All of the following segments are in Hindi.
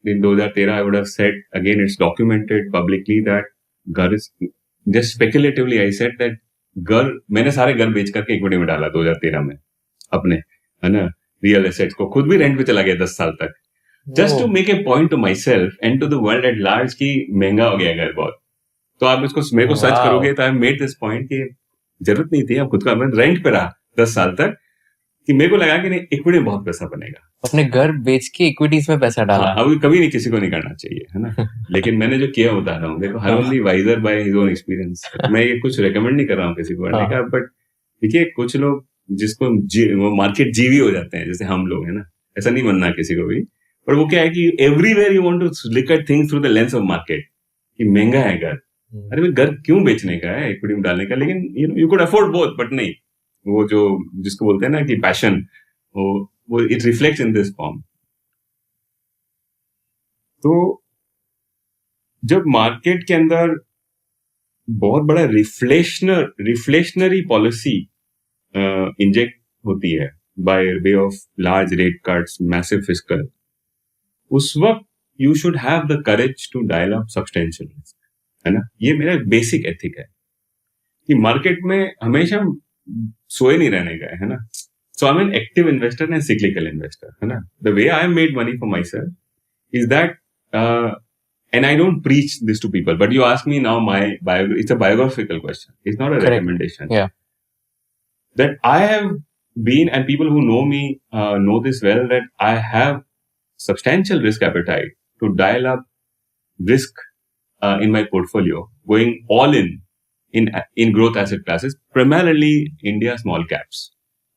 in 2013 I would have said, again it's documented publicly that घर is just speculatively I said that घर मैंने सारे घर बेच करके इक्विटी में डाला 2013 में अपने, है ना, रियल एसेट्स को, खुद भी रेंट पे चला गया 10 साल तक, just to make a point to myself and to the world at large की महंगा हो गया घर बहुत. तो आप इसको मेरे को सर्च करोगे तो आई मेड दिस पॉइंट कि जरूरत नहीं थी, अब खुद का मैं रेंट पे रहा 10 साल तक कि मेरे को लगा कि नहीं इक्विटी में बहुत पैसा बनेगा, अपने घर बेच के इक्विटीज में पैसा डाला. हाँ, अभी कभी नहीं, किसी को नहीं करना चाहिए, है ना. लेकिन मैंने जो किया बता रहा हूँ, देखो हर only wiser by his own experience. मैं ये कुछ रेकमेंड नहीं कर रहा हूँ किसी को करने का, बट देखिए कुछ लोग जिसको वो मार्केट जीवी हो जाते हैं जैसे हम लोग, है ना, ऐसा नहीं बनना किसी को भी. पर वो क्या है कि everywhere you want to look at things through the lens of market कि महंगा है घर, अरे भाई घर क्यों बेचने का है, इक्विटी में डालने का. लेकिन you could afford both, but नहीं, वो जो जिसको बोलते हैं ना कि पैशन, वो it reflects in this form. तो जब मार्केट के अंदर बहुत बड़ा रिफ्लेशनरी पॉलिसी इंजेक्ट होती है by way of large rate cuts, massive fiscal, उस वक्त you should have the courage to dial up substantial risk, है ना. ये मेरा बेसिक एथिक है कि मार्केट में हमेशा सोए नहीं रहने का है ना. So I am an active investor and cyclical investor, है ना. The way I have made money for myself is that, and I don't preach this to people, but you ask me now it's a biographical question. It's not a Correct. recommendation. Yeah. That I have been, and people who know me know this well, that I have substantial risk appetite to dial up risk in my portfolio, going all in growth asset classes, primarily India small caps.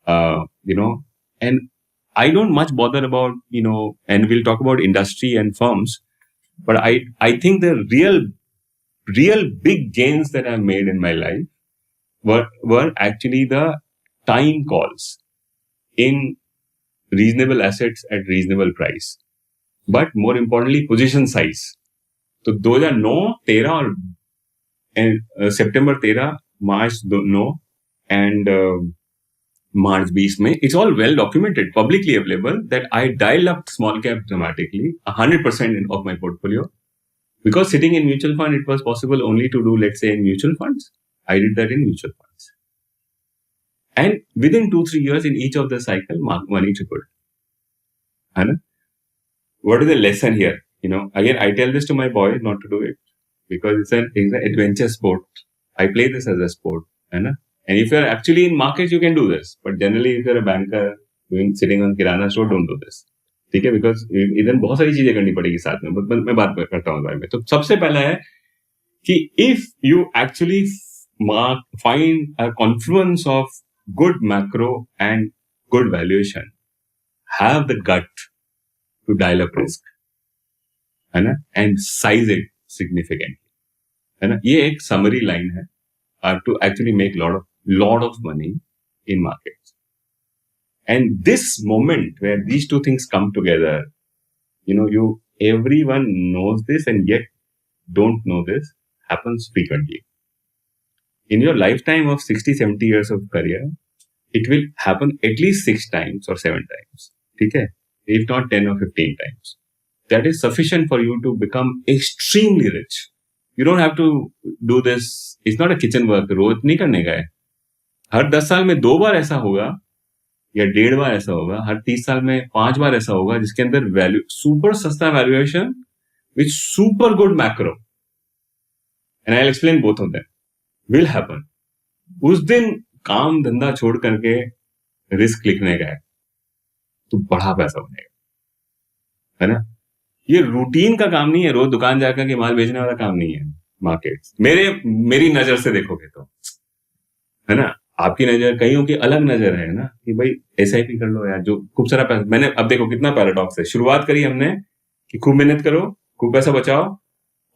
And I don't much bother about, and we'll talk about industry and firms. But I think the real big gains that I've made in my life were actually the time calls in reasonable assets at reasonable price. But more importantly, position size. So 2009, 13 and September 13, March 9 and March 20 में, it's all well documented, publicly available, that I dialed up small cap dramatically, 100% of my portfolio, because sitting in mutual fund, it was possible only to do, let's say, in mutual funds. I did that in mutual funds. And within 2-3 years in each of the cycle, money tripled. Anna, what is the lesson here? Again, I tell this to my boys not to do it because it's an adventure sport. I play this as a sport, Anna. And if you're actually in markets, you can do this. But generally, if you're a banker sitting on kirana store, don't do this. ठीक है, because इधर बहुत सारी चीजें करनी पड़ेगी साथ में. मैं बात करता हूँ बारे में. तो सबसे पहला है कि if you actually find a confluence of good macro and good valuation, have the gut to dial up risk, है ना, and size it significantly, है ना. ये एक summary line है to actually make lot of money in markets. And this moment where these two things come together, everyone knows this and yet don't know this, happens frequently. In your lifetime of 60-70 years of career, it will happen at least 6 times or 7 times. Okay? If not 10 or 15 times. That is sufficient for you to become extremely rich. You don't have to do this. It's not a kitchen work. रोज नहीं करने का है. हर 10 साल में 2 बार ऐसा होगा या 1.5 बार ऐसा होगा. हर 30 साल में 5 बार ऐसा होगा जिसके अंदर वैल्यू, सुपर सस्ता valuation with super good macro, and I will explain both of them, will happen. उस दिन काम धंधा छोड़ करके रिस्क लिखने का है तो बड़ा पैसा बनेगा, है ना. ये रूटीन का काम नहीं है, रोज दुकान जाकर के माल बेचने वाला काम नहीं है मार्केट. मेरी नजर से देखोगे तो, है ना. आपकी नजर, कईयों की अलग नजर है ना कि भाई SIP कर लो यार, जो खूब सारा पैसा. मैंने अब देखो कितना पैराडॉक्स है. शुरुआत करी हमने कि खूब मेहनत करो, खूब पैसा बचाओ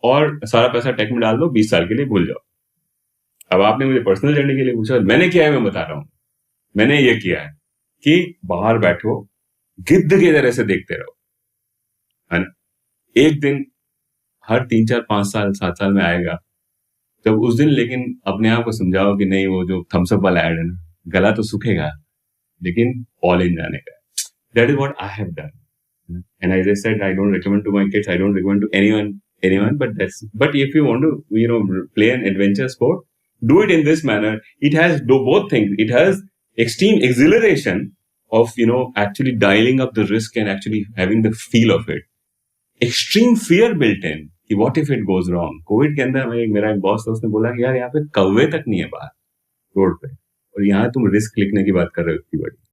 और सारा पैसा टेक में डाल दो, 20 साल के लिए भूल जाओ. अब आपने मुझे पर्सनल जर्नी के लिए पूछा, मैंने किया है, मैं बता रहा हूं. मैंने ये किया है कि बाहर बैठो, गिद्ध की तरह से देखते रहो, है ना. एक दिन हर 3, 4, 5 साल, 7 साल में आएगा जब उस दिन लेकिन अपने आप को समझाओ कि नहीं, वो जो थम्सअप वाला ऐड है ना, गला तो सूखेगा लेकिन ऑल इन जाने का. That is what I have done. And as I said, I don't recommend to my kids. I don't recommend to anyone. But if you want to, play an adventure sport, do it in this manner. It has both things. It has extreme exhilaration of, actually dialing up the risk and actually having the feel of it. Extreme fear built in. कि what if it goes wrong? Covid के अंदर मेरा एक बॉस था, उसने बोला कि यार यहाँ पे कौवे तक नहीं है बाहर रोड पे, और यहाँ तुम रिस्क लिखने की बात कर रहे हो इतनी बड़ी.